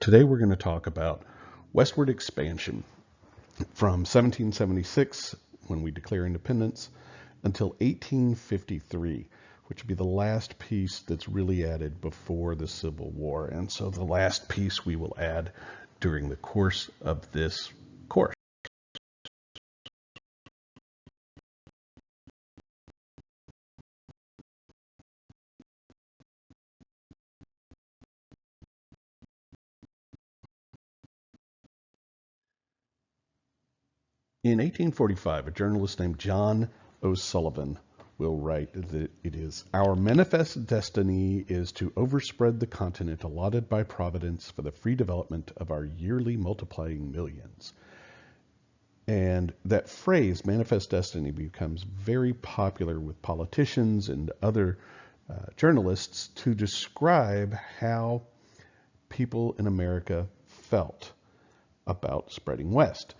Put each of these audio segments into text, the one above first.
Today we're going to talk about westward expansion from 1776, when we declare independence, until 1853, which would be the last piece that's really added before the Civil War. And so the last piece we will add during the course of this course. In 1845, a journalist named John O'Sullivan will write that it is our manifest destiny is to overspread the continent allotted by Providence for the free development of our yearly multiplying millions. And that phrase, manifest destiny, becomes very popular with politicians and other journalists to describe how people in America felt about spreading west.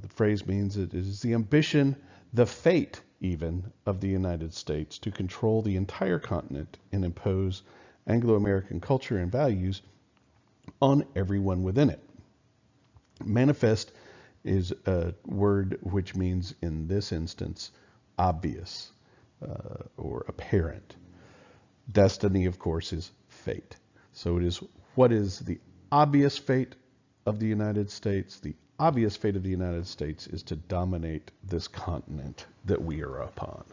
The phrase means it is the ambition, the fate even, of the United States to control the entire continent and impose Anglo-American culture and values on everyone within it. Manifest is a word which means, in this instance, obvious or apparent. Destiny, of course, is fate. So it is what is the obvious fate of the United States. The obvious fate of the United States is to dominate this continent that we are upon.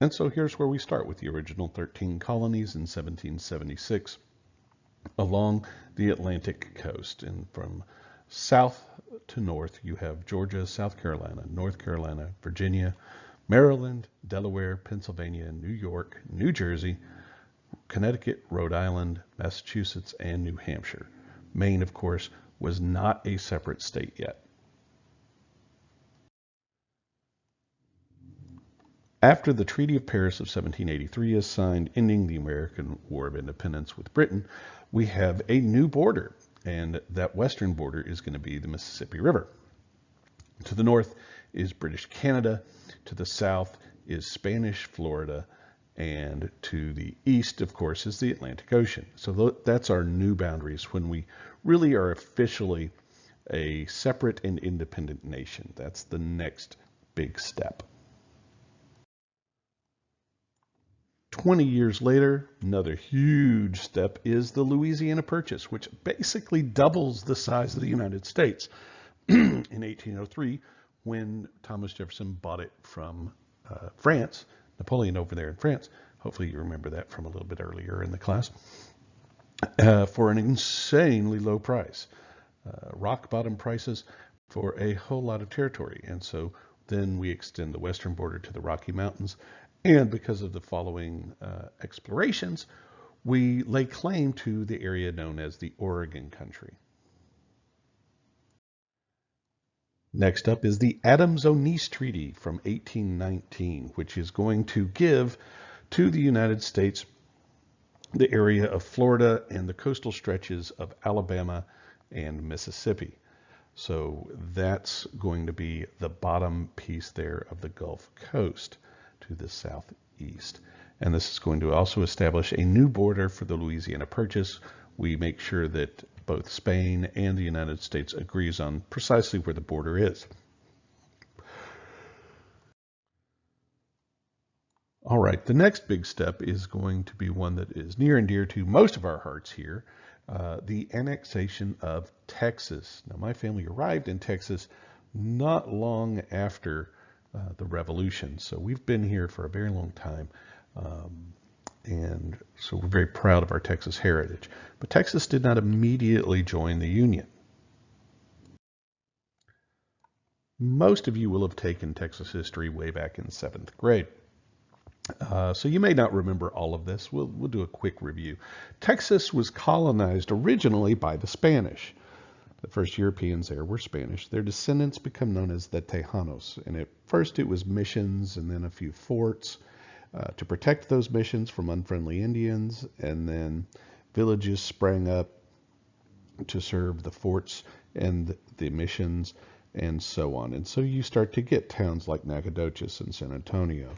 And so here's where we start with the original 13 colonies in 1776 along the Atlantic coast. And from south to north, you have Georgia, South Carolina, North Carolina, Virginia, Maryland, Delaware, Pennsylvania, New York, New Jersey, Connecticut, Rhode Island, Massachusetts, and New Hampshire. Maine, of course, was not a separate state yet. After the Treaty of Paris of 1783 is signed, ending the American War of Independence with Britain, we have a new border, and that western border is going to be the Mississippi River. To the north is British Canada, to the south is Spanish Florida, and to the east, of course, is the Atlantic Ocean. So that's our new boundaries when we really are officially a separate and independent nation. That's the next big step. 20 years later, another huge step is the Louisiana Purchase, which basically doubles the size of the United States. In 1803, when Thomas Jefferson bought it from France, Napoleon over there in France, hopefully you remember that from a little bit earlier in the class, for an insanely low price, rock bottom prices for a whole lot of territory. And so then we extend the western border to the Rocky Mountains, and because of the following explorations, we lay claim to the area known as the Oregon Country. Next up is the Adams-Onis Treaty from 1819, which is going to give to the United States the area of Florida and the coastal stretches of Alabama and Mississippi. So that's going to be the bottom piece there of the Gulf Coast to the southeast. And this is going to also establish a new border for the Louisiana Purchase. We make sure that both Spain and the United States agrees on precisely where the border is. All right, the next big step is going to be one that is near and dear to most of our hearts here, the annexation of Texas. Now, my family arrived in Texas not long after the Revolution, so we've been here for a very long time. And so we're very proud of our Texas heritage. But Texas did not immediately join the Union. Most of you will have taken Texas history way back in 7th grade. So you may not remember all of this. We'll do a quick review. Texas was colonized originally by the Spanish. The first Europeans there were Spanish. Their descendants become known as the Tejanos. And at first it was missions and then a few forts to protect those missions from unfriendly Indians, and then villages sprang up to serve the forts and the missions, and so on. And so you start to get towns like Nacogdoches and San Antonio.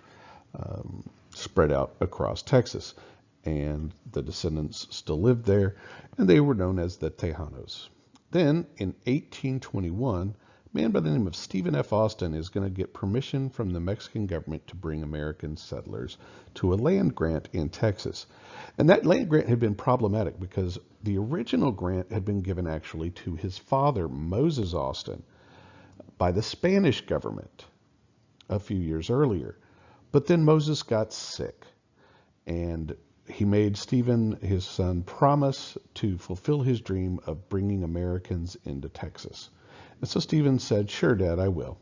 spread out across Texas. And the descendants still lived there, and they were known as the Tejanos. Then, in 1821, a man by the name of Stephen F. Austin is going to get permission from the Mexican government to bring American settlers to a land grant in Texas. And that land grant had been problematic because the original grant had been given actually to his father, Moses Austin, by the Spanish government a few years earlier. But then Moses got sick, and he made Stephen, his son, promise to fulfill his dream of bringing Americans into Texas. And so Stephen said, "Sure, Dad, I will."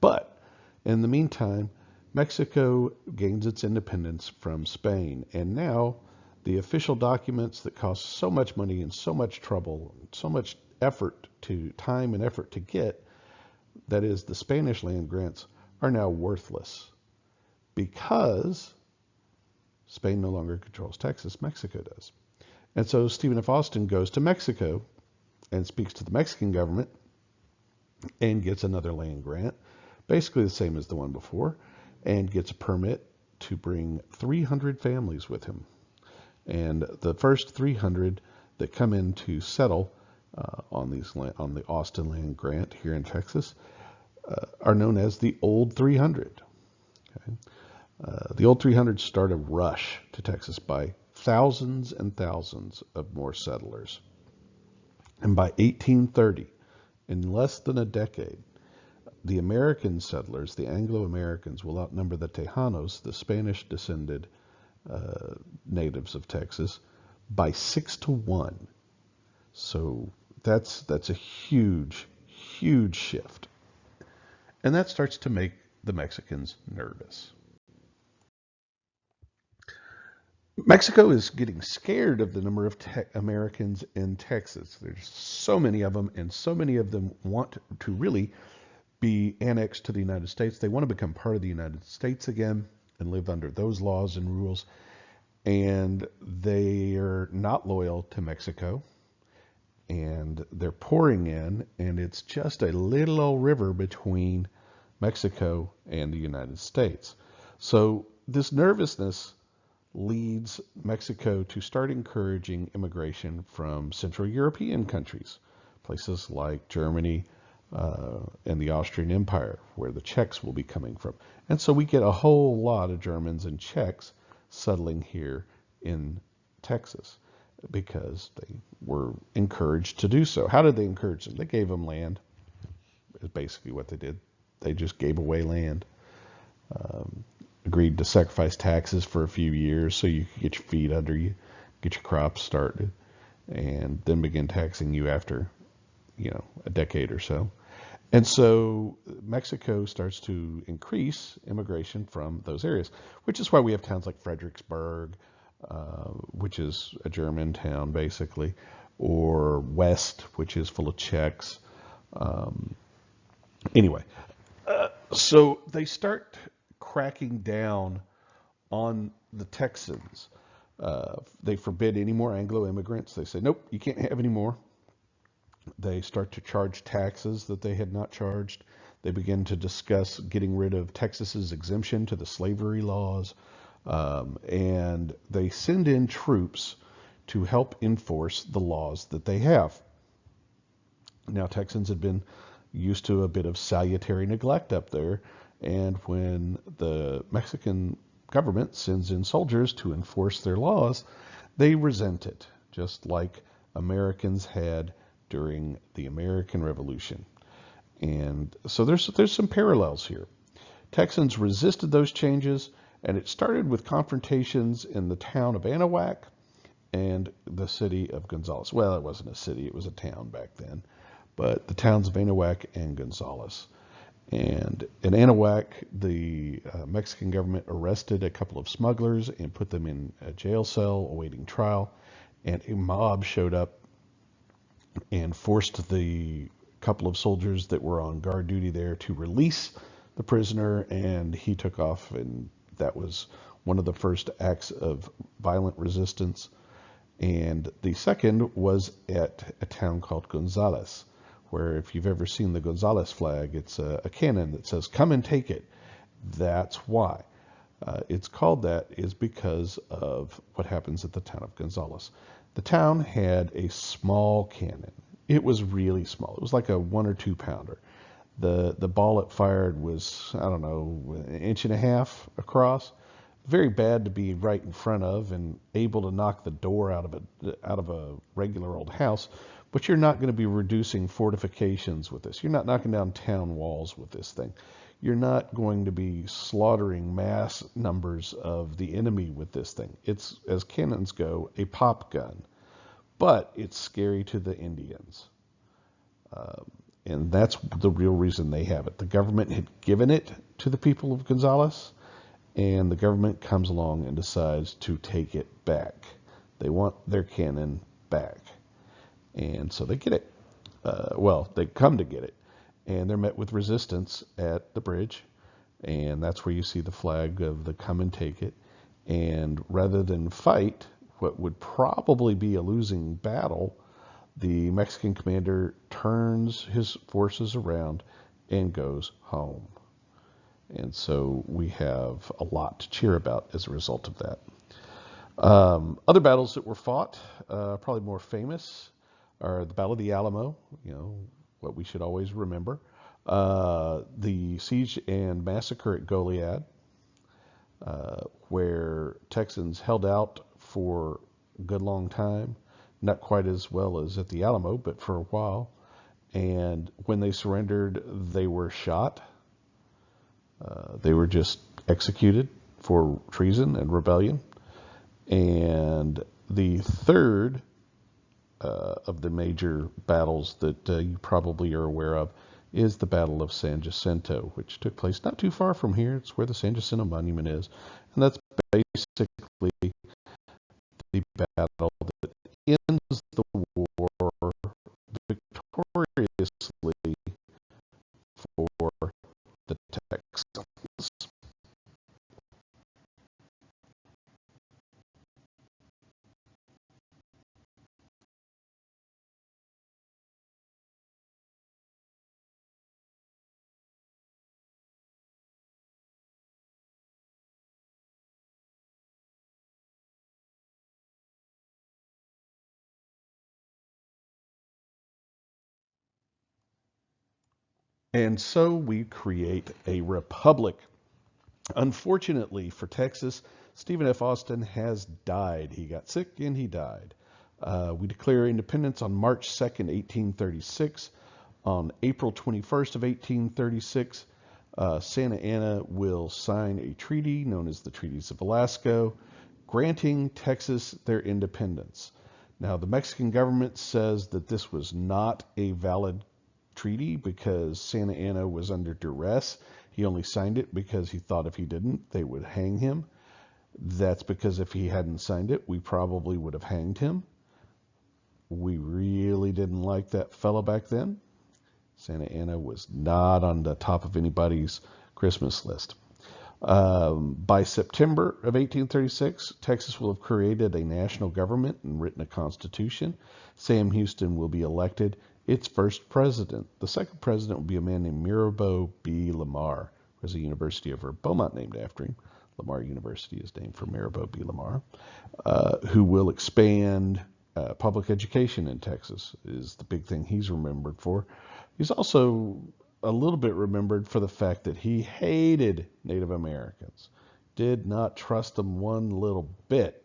But in the meantime, Mexico gains its independence from Spain. And now the official documents that cost so much money and so much trouble, so much time and effort to get, that is the Spanish land grants, are now worthless because Spain no longer controls Texas, Mexico does. And so Stephen F. Austin goes to Mexico and speaks to the Mexican government and gets another land grant, basically the same as the one before, and gets a permit to bring 300 families with him. And the first 300 that come in to settle on the Austin land grant here in Texas are known as the Old 300. Okay? The Old 300 start a rush to Texas by thousands and thousands of more settlers. And by 1830, in less than a decade, the American settlers, the Anglo-Americans, will outnumber the Tejanos, the Spanish-descended natives of Texas, by 6-1. So that's a huge, huge shift. And that starts to make the Mexicans nervous. Mexico is getting scared of the number of Americans in Texas. There's so many of them, and so many of them want to really be annexed to the United States. They want to become part of the United States again and live under those laws and rules. And they are not loyal to Mexico. And they're pouring in, and it's just a little old river between Mexico and the United States. So this nervousness leads Mexico to start encouraging immigration from Central European countries, places like Germany and the Austrian Empire, where the Czechs will be coming from. And so we get a whole lot of Germans and Czechs settling here in Texas because they were encouraged to do so. How did they encourage them? They gave them land, is basically what they did. They just gave away land. Agreed to sacrifice taxes for a few years so you could get your feet under you, get your crops started, and then begin taxing you after, a decade or so. And so Mexico starts to increase immigration from those areas, which is why we have towns like Fredericksburg, which is a German town basically, or West, which is full of Czechs. So they start cracking down on the Texans. They forbid any more Anglo immigrants. They say, nope, you can't have any more. They start to charge taxes that they had not charged. They begin to discuss getting rid of Texas's exemption to the slavery laws. And they send in troops to help enforce the laws that they have. Now, Texans had been used to a bit of salutary neglect up there. And when the Mexican government sends in soldiers to enforce their laws, they resent it, just like Americans had during the American Revolution. And so there's some parallels here. Texans resisted those changes, and it started with confrontations in the town of Anahuac and the city of Gonzales. Well, it wasn't a city, it was a town back then, but the towns of Anahuac and Gonzales. And in Anahuac, the Mexican government arrested a couple of smugglers and put them in a jail cell awaiting trial. And a mob showed up and forced the couple of soldiers that were on guard duty there to release the prisoner, and he took off, and that was one of the first acts of violent resistance. And the second was at a town called Gonzales, where if you've ever seen the Gonzales flag, it's a cannon that says, "Come and take it." That's why. It's called that is because of what happens at the town of Gonzales. The town had a small cannon. It was really small. It was like a 1 or 2 pounder. The ball it fired was, I don't know, an inch and a half across. Very bad to be right in front of and able to knock the door out of a regular old house. But you're not going to be reducing fortifications with this. You're not knocking down town walls with this thing. You're not going to be slaughtering mass numbers of the enemy with this thing. It's, as cannons go, a pop gun, but it's scary to the Indians. And that's the real reason they have it. The government had given it to the people of Gonzales, and the government comes along and decides to take it back. They want their cannon back. And so they get it. Well, they come to get it. And they're met with resistance at the bridge. And that's where you see the flag of the come and take it. And rather than fight what would probably be a losing battle, the Mexican commander turns his forces around and goes home. And so we have a lot to cheer about as a result of that. Other battles that were fought, probably more famous, are the Battle of the Alamo, what we should always remember. The siege and massacre at Goliad, where Texans held out for a good long time. Not quite as well as at the Alamo, but for a while. And when they surrendered, they were shot. They were just executed for treason and rebellion. And the third of the major battles that you probably are aware of is the Battle of San Jacinto, which took place not too far from here. It's where the San Jacinto Monument is. And that's basically the battle that ends the war victoriously for the Texans. And so we create a republic. Unfortunately for Texas, Stephen F. Austin has died. He got sick and he died. We declare independence on March 2nd, 1836. On April 21st of 1836, Santa Anna will sign a treaty known as the Treaties of Velasco, granting Texas their independence. Now, the Mexican government says that this was not a valid treaty because Santa Anna was under duress. He only signed it because he thought if he didn't, they would hang him. That's because if he hadn't signed it, we probably would have hanged him. We really didn't like that fellow back then. Santa Anna was not on the top of anybody's Christmas list. By September of 1836, Texas will have created a national government and written a constitution. Sam Houston will be elected its first president. The second president will be a man named Mirabeau B. Lamar. There's a university over Beaumont named after him. Lamar University is named for Mirabeau B. Lamar, who will expand public education in Texas, is the big thing he's remembered for. He's also a little bit remembered for the fact that he hated Native Americans, did not trust them one little bit,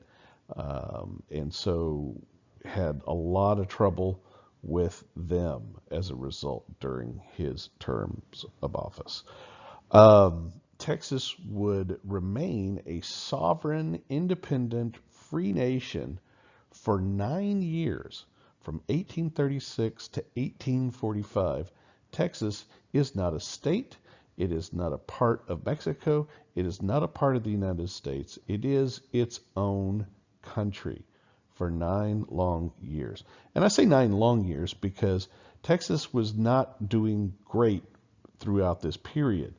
and so had a lot of trouble with them as a result during his terms of office. Texas would remain a sovereign, independent, free nation for 9 years, from 1836 to 1845. Texas is not a state. It is not a part of Mexico. It is not a part of the United States. It is its own country for 9 long years. And I say 9 long years because Texas was not doing great throughout this period.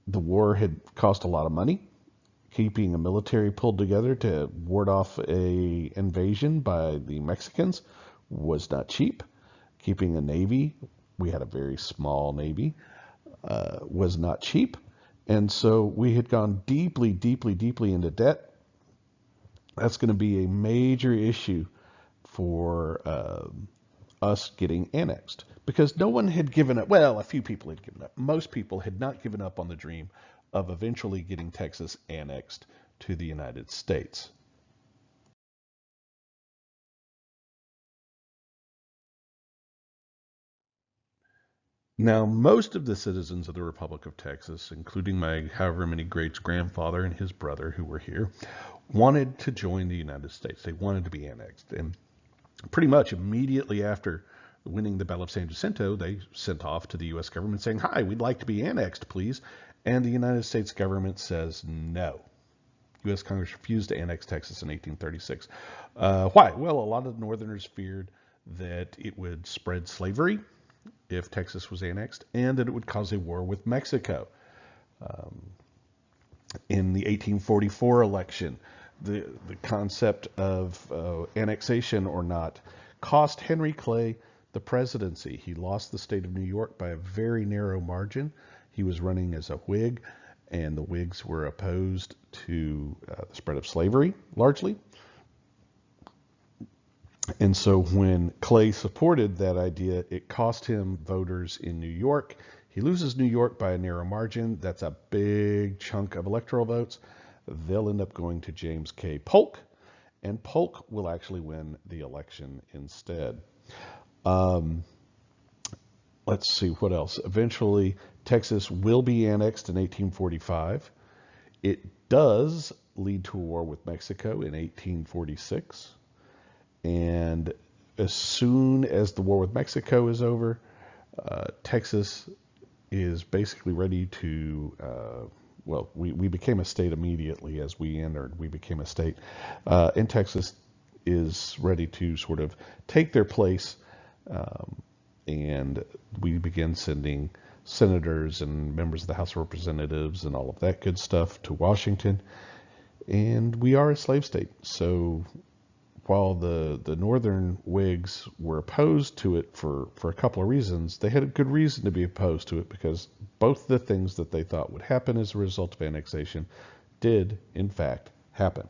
The war had cost a lot of money. Keeping a military pulled together to ward off a invasion by the Mexicans was not cheap. Keeping a navy, we had a very small navy, was not cheap. And so we had gone deeply, deeply, deeply into debt. That's going to be a major issue for us getting annexed because no one had given up. Well, a few people had given up. Most people had not given up on the dream of eventually getting Texas annexed to the United States. Now, most of the citizens of the Republic of Texas, including my however many greats grandfather and his brother who were here, wanted to join the United States. They wanted to be annexed. And pretty much immediately after winning the Battle of San Jacinto, they sent off to the U.S. government saying, "Hi, we'd like to be annexed, please." And the United States government says no. U.S. Congress refused to annex Texas in 1836. Why? Well, a lot of Northerners feared that it would spread slavery if Texas was annexed, and that it would cause a war with Mexico. In the 1844 election, the concept of annexation or not cost Henry Clay the presidency. He lost the state of New York by a very narrow margin. He was running as a Whig, and the Whigs were opposed to the spread of slavery, largely. And so when Clay supported that idea, it cost him voters in New York. He loses New York by a narrow margin. That's a big chunk of electoral votes. They'll end up going to James K. Polk, and Polk will actually win the election instead. Let's see what else. Eventually, Texas will be annexed in 1845. It does lead to a war with Mexico in 1846. And as soon as the war with Mexico is over, Texas is basically ready to, well, we became a state immediately as we entered. We became a state. And Texas is ready to sort of take their place. And we begin sending senators and members of the House of Representatives and all of that good stuff to Washington. And we are a slave state. So while the northern Whigs were opposed to it for a couple of reasons, they had a good reason to be opposed to it because both the things that they thought would happen as a result of annexation did, in fact, happen.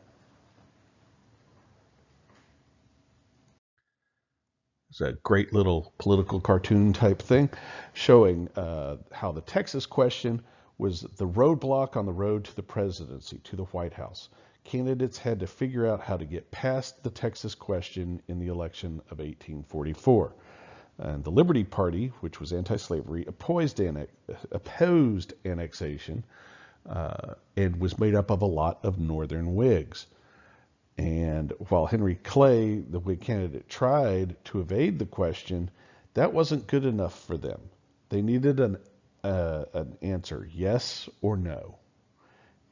It's a great little political cartoon type thing showing how the Texas question was the roadblock on the road to the presidency, to the White House. Candidates had to figure out how to get past the Texas question in the election of 1844. And the Liberty Party, which was anti-slavery, opposed annexation and was made up of a lot of northern Whigs. And while Henry Clay, the Whig candidate, tried to evade the question, that wasn't good enough for them. They needed an answer, yes or no.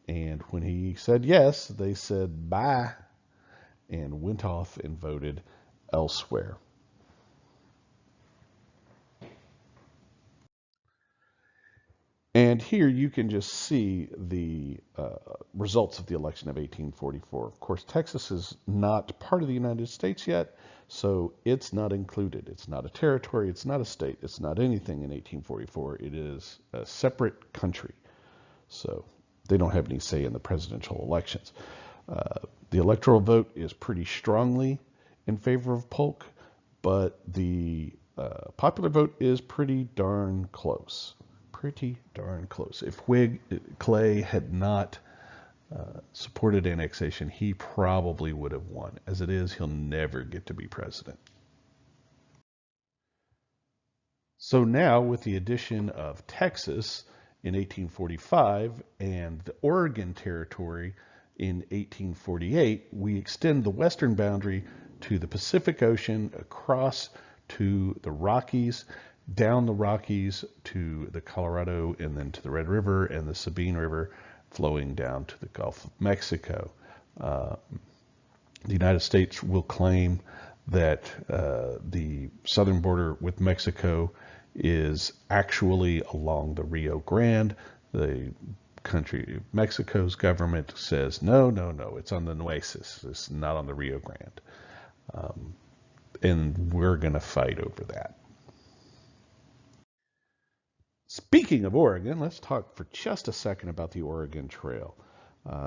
And when he said yes, they said bye and went off and voted elsewhere. And here you can just see the results of the election of 1844. Of course, Texas is not part of the United States yet, so it's not included. It's not a territory, it's not a state, it's not anything in 1844. It is a separate country. So they don't have any say in the presidential elections. The electoral vote is pretty strongly in favor of Polk, but the popular vote is pretty darn close. Pretty darn close. If Clay had not supported annexation, he probably would have won. As it is, he'll never get to be president. So now, with the addition of Texas in 1845 and the Oregon Territory in 1848, we extend the western boundary to the Pacific Ocean, across to the Rockies, down the Rockies to the Colorado, and then to the Red River and the Sabine River, flowing down to the Gulf of Mexico. The United States will claim that the southern border with Mexico is actually along the Rio Grande. The country, Mexico's government says, no, it's on the Nueces. It's not on the Rio Grande. And we're going to fight over that. Speaking of Oregon, let's talk for just a second about the Oregon Trail.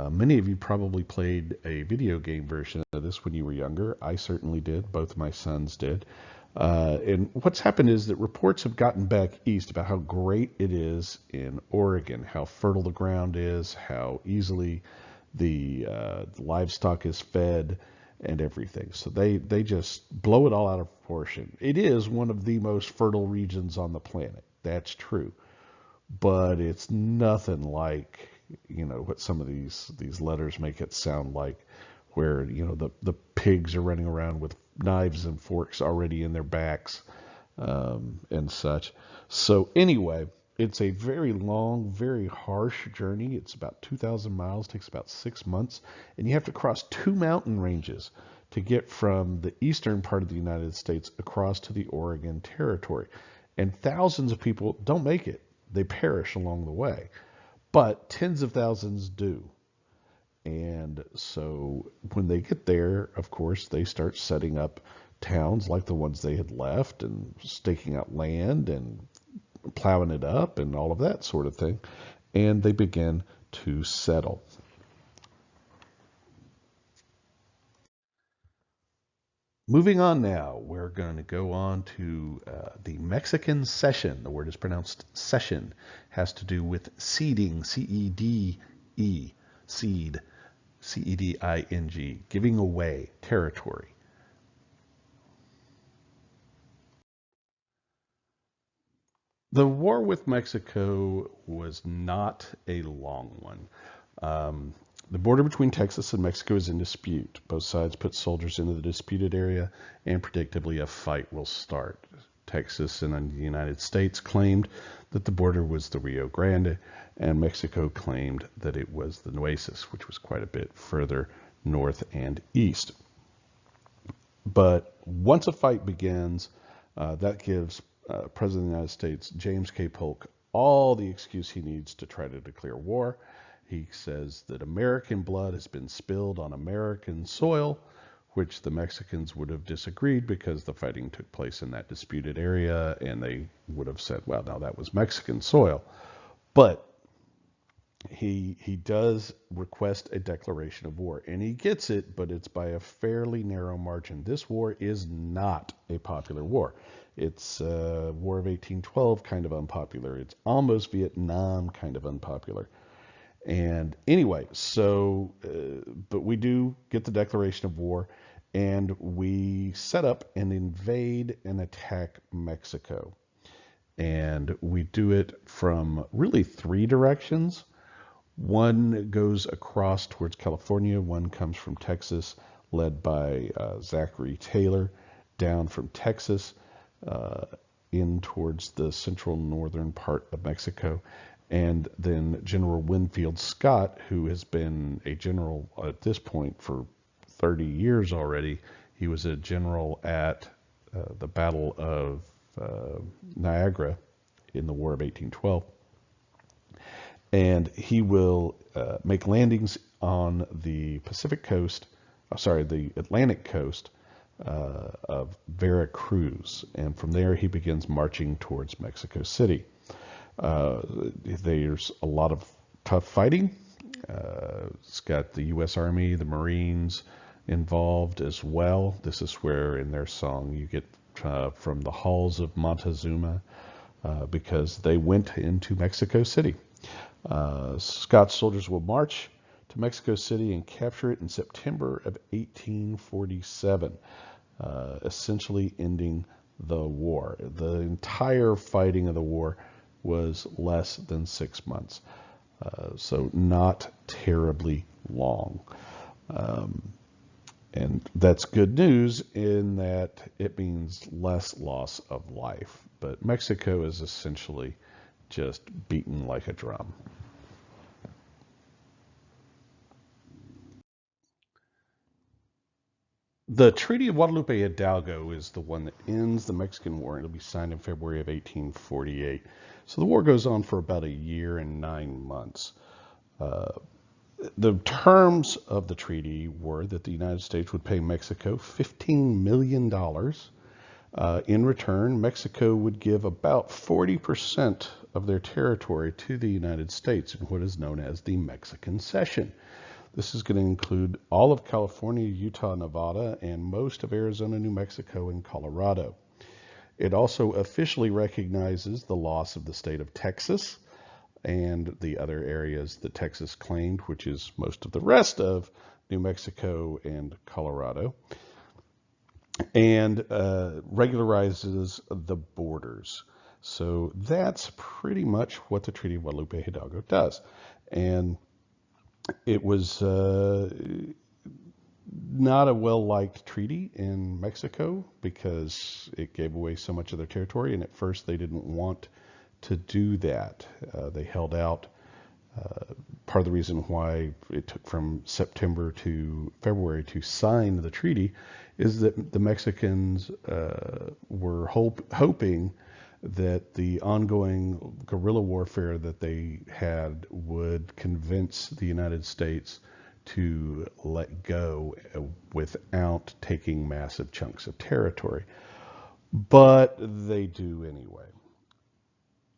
Many of you probably played a video game version of this when you were younger. I certainly did. Both my sons did. And what's happened is that reports have gotten back east about how great it is in Oregon, how fertile the ground is, how easily the livestock is fed, and everything. So they just blow it all out of proportion. It is one of the most fertile regions on the planet. That's true. But it's nothing like, what some of these letters make it sound like, where, the pigs are running around with knives and forks already in their backs, and such. So anyway, it's a very long, very harsh journey. It's about 2,000 miles, takes about 6 months, and you have to cross two mountain ranges to get from the eastern part of the United States across to the Oregon Territory. And thousands of people don't make it. They perish along the way. But tens of thousands do. And so when they get there, of course, they start setting up towns like the ones they had left and staking out land and plowing it up and all of that sort of thing. And they begin to settle. Moving on now, we're going to go on to the Mexican Cession. The word is pronounced session. Has to do with seeding, C-E-D-E, seed, C-E-D-I-N-G, giving away territory. The war with Mexico was not a long one. The border between Texas and Mexico is in dispute. Both sides put soldiers into the disputed area, and predictably a fight will start. Texas and the United States claimed that the border was the Rio Grande, and Mexico claimed that it was the Nueces, which was quite a bit further north and east. But once a fight begins, that gives President of the United States, James K. Polk, all the excuse he needs to try to declare war. He says that American blood has been spilled on American soil, which the Mexicans would have disagreed because the fighting took place in that disputed area, and they would have said, well, now that was Mexican soil. But he does request a declaration of war, and he gets it, but it's by a fairly narrow margin. This war is not a popular war. It's War of 1812 kind of unpopular. It's almost Vietnam kind of unpopular. And anyway, so, but we do get the declaration of war, and we set up and invade and attack Mexico. And we do it from really three directions. One goes across towards California, one comes from Texas, led by Zachary Taylor, down from Texas in towards the central northern part of Mexico. And then General Winfield Scott, who has been a general at this point for 30 years already. He was a general at the Battle of Niagara in the War of 1812. And he will make landings on the Pacific coast, the Atlantic coast of Veracruz. And from there, he begins marching towards Mexico City. There's a lot of tough fighting. It's got the U.S. Army, the Marines involved as well. This is where in their song you get from the halls of Montezuma because they went into Mexico City. Scott's soldiers will march to Mexico City and capture it in September of 1847, essentially ending the war. The entire fighting of the war was less than 6 months, so not terribly long. And that's good news in that it means less loss of life. But Mexico is essentially just beaten like a drum. The Treaty of Guadalupe Hidalgo is the one that ends the Mexican War. It'll be signed in February of 1848. So the war goes on for about a year and 9 months. The terms of the treaty were that the United States would pay Mexico $15 million In return, Mexico would give about 40% of their territory to the United States in what is known as the Mexican Cession. This is going to include all of California, Utah, Nevada, and most of Arizona, New Mexico, and Colorado. It also officially recognizes the loss of the state of Texas and the other areas that Texas claimed, which is most of the rest of New Mexico and Colorado, and regularizes the borders. So that's pretty much what the Treaty of Guadalupe Hidalgo does. And it was not a well-liked treaty in Mexico because it gave away so much of their territory, and at first they didn't want to do that. They held out. Part of the reason why it took from September to February to sign the treaty is that the Mexicans were hoping that the ongoing guerrilla warfare that they had would convince the United States to let go without taking massive chunks of territory. But they do anyway.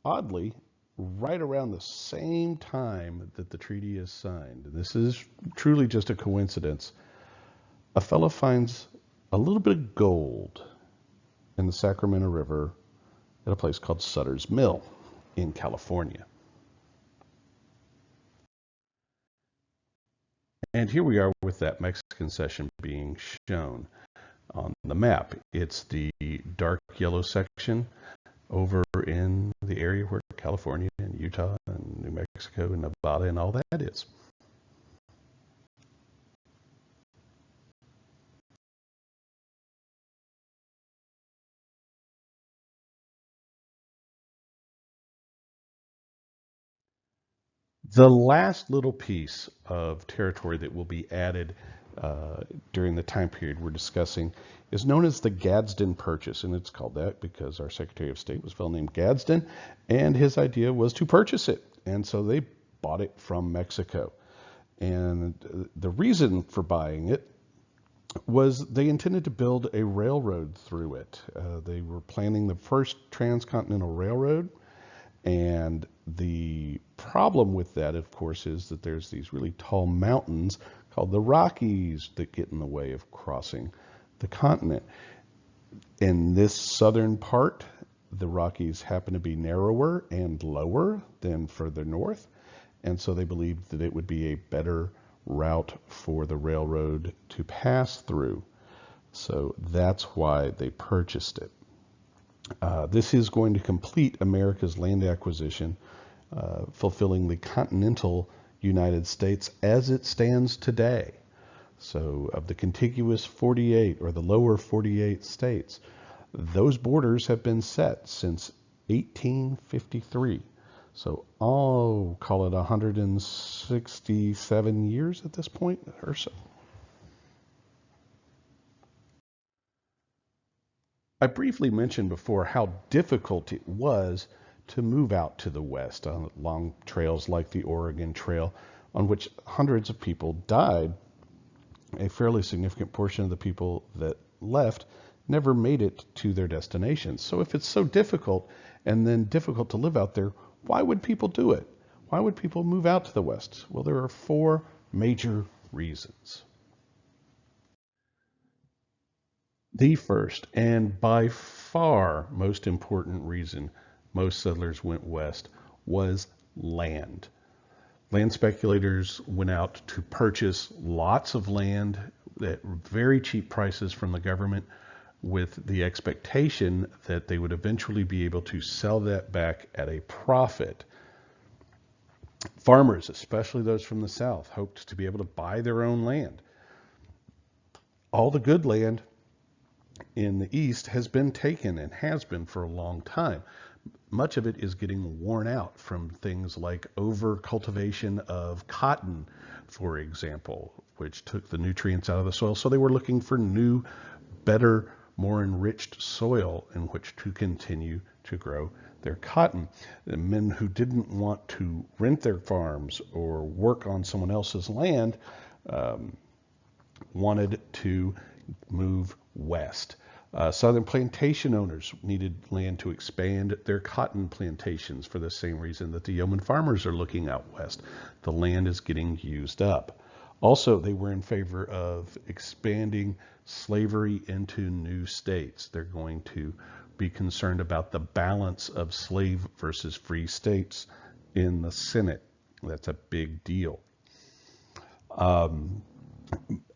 Oddly, right around the same time that the treaty is signed, and this is truly just a coincidence, a fellow finds a little bit of gold in the Sacramento River at a place called Sutter's Mill in California. And here we are with that Mexican Cession being shown on the map. It's the dark yellow section over in the area where California and Utah and New Mexico and Nevada and all that is. The last little piece of territory that will be added during the time period we're discussing is known as the Gadsden Purchase, and it's called that because our Secretary of State was a fellow named Gadsden, and his idea was to purchase it, and so they bought it from Mexico. And the reason for buying it was they intended to build a railroad through it. They were planning the first transcontinental railroad, and the problem with that, of course, is that there's these really tall mountains called the Rockies that get in the way of crossing the continent. In this southern part, the Rockies happen to be narrower and lower than further north, and so they believed that it would be a better route for the railroad to pass through. So that's why they purchased it. This is going to complete America's land acquisition, fulfilling the continental United States as it stands today. So of the contiguous 48 or the lower 48 states, those borders have been set since 1853. So I'll call it 167 years at this point or so. I briefly mentioned before how difficult it was to move out to the west on long trails like the Oregon Trail, on which hundreds of people died. A fairly significant portion of the people that left never made it to their destinations. So if it's so difficult and then difficult to live out there, why would people do it? Why would people move out to the west? Well, there are four major reasons. The first, and by far most important reason most settlers went west, was land. Land speculators went out to purchase lots of land at very cheap prices from the government with the expectation that they would eventually be able to sell that back at a profit. Farmers, especially those from the South, hoped to be able to buy their own land. All the good land in the East has been taken and has been for a long time. Much of it is getting worn out from things like over-cultivation of cotton, for example, which took the nutrients out of the soil. So they were looking for new, better, more enriched soil in which to continue to grow their cotton. The men who didn't want to rent their farms or work on someone else's land wanted to move west. Southern plantation owners needed land to expand their cotton plantations for the same reason that the yeoman farmers are looking out west. The land is getting used up. Also, they were in favor of expanding slavery into new states. They're going to be concerned about the balance of slave versus free states in the Senate. That's a big deal.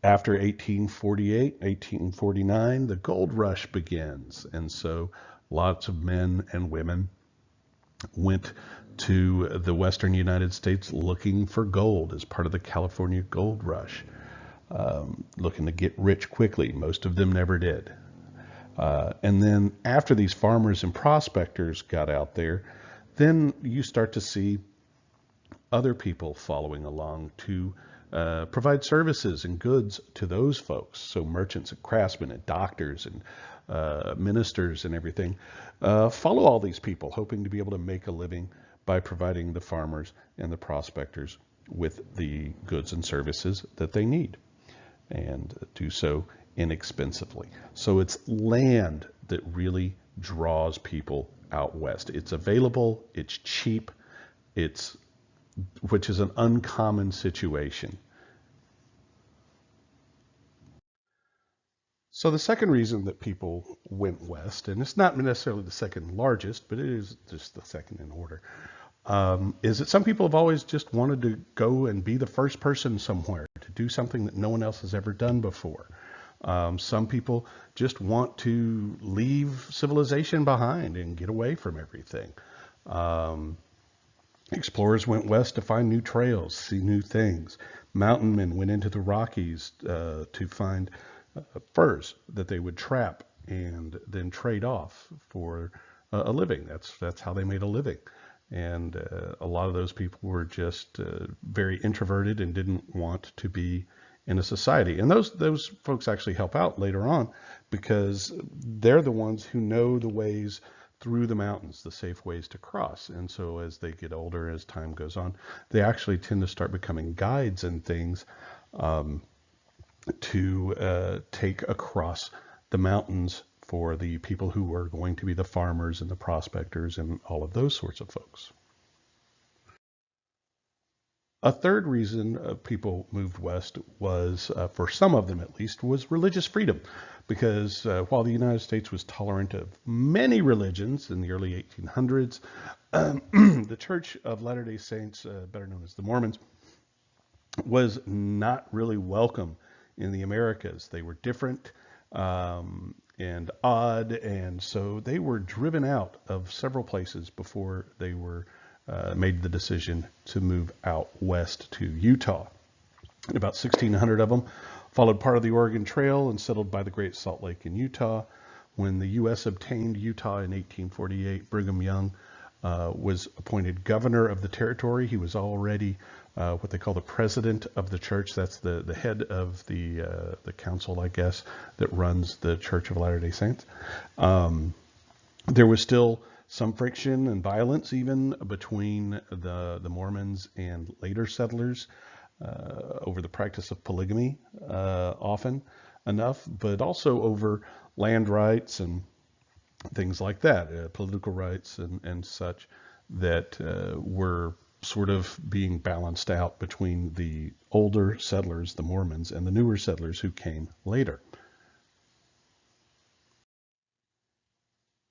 After 1848, 1849, the gold rush begins. And so lots of men and women went to the western United States looking for gold as part of the California gold rush, looking to get rich quickly. Most of them never did. And then after these farmers and prospectors got out there, then you start to see other people following along to provide services and goods to those folks. So merchants and craftsmen and doctors and ministers and everything follow all these people, hoping to be able to make a living by providing the farmers and the prospectors with the goods and services that they need, and do so inexpensively. So it's land that really draws people out west. It's available, it's cheap, which is an uncommon situation. So the second reason that people went west, and it's not necessarily the second largest, but it is just the second in order, is that some people have always just wanted to go and be the first person somewhere, to do something that no one else has ever done before. Some people just want to leave civilization behind and get away from everything. Explorers went west to find new trails, see new things. Mountain men went into the Rockies to find furs that they would trap and then trade off for a living. That's how they made a living. And a lot of those people were just very introverted and didn't want to be in a society. And those folks actually help out later on, because they're the ones who know the ways through the mountains, the safe ways to cross. And so as they get older, as time goes on, they actually tend to start becoming guides and things to take across the mountains for the people who are going to be the farmers and the prospectors and all of those sorts of folks. A third reason people moved west was, for some of them at least, was religious freedom. Because while the United States was tolerant of many religions in the early 1800s, the Church of Latter-day Saints, better known as the Mormons, was not really welcome in the Americas. They were different and odd, and so they were driven out of several places before they were made the decision to move out west to Utah. And about 1,600 of them followed part of the Oregon Trail and settled by the Great Salt Lake in Utah. When the U.S. obtained Utah in 1848, Brigham Young was appointed governor of the territory. He was already what they call the president of the church. That's the head of the council, I guess, that runs the Church of Latter-day Saints. There was still some friction and violence even between the Mormons and later settlers over the practice of polygamy often enough, but also over land rights and things like that, political rights and such, that were sort of being balanced out between the older settlers, the Mormons, and the newer settlers who came later.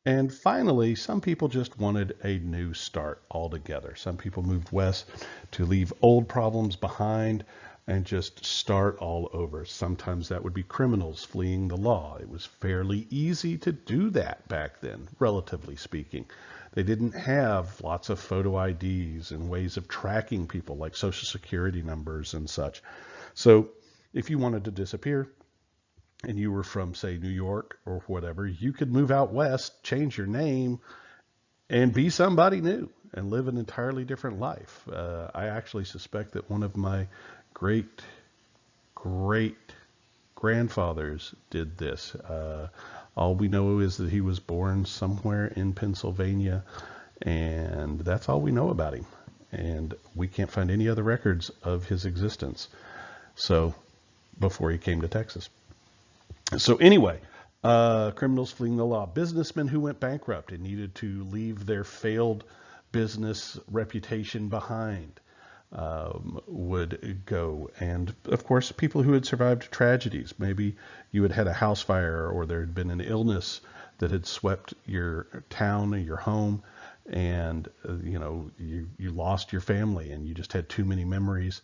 And finally, some people just wanted a new start altogether. Some people moved west to leave old problems behind and just start all over. Sometimes that would be criminals fleeing the law. It was fairly easy to do that back then, relatively speaking. They didn't have lots of photo IDs and ways of tracking people like Social Security numbers and such. So if you wanted to disappear, and you were from, say, New York or whatever, you could move out west, change your name, and be somebody new and live an entirely different life. I actually suspect that one of my great grandfathers did this. All we know is that he was born somewhere in Pennsylvania, and that's all we know about him. And we can't find any other records of his existence. So, before he came to Texas. So anyway, Criminals fleeing the law, businessmen who went bankrupt and needed to leave their failed business reputation behind would go. And of course, people who had survived tragedies. Maybe you had had a house fire or there had been an illness that had swept your town or your home, and you lost your family and you just had too many memories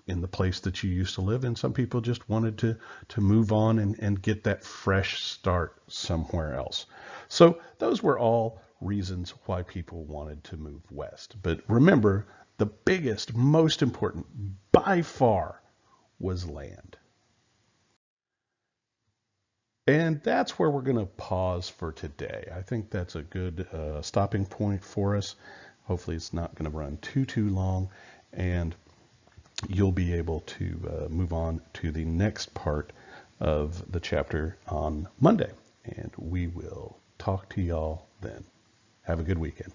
in the place that you used to live in. Some people just wanted to move on and get that fresh start somewhere else. So those were all reasons why people wanted to move west. But remember, the biggest, most important by far was land. And that's where we're going to pause for today. I think that's a good stopping point for us. Hopefully it's not going to run too long, and you'll be able to move on to the next part of the chapter on Monday. And we will talk to y'all then. Have a good weekend.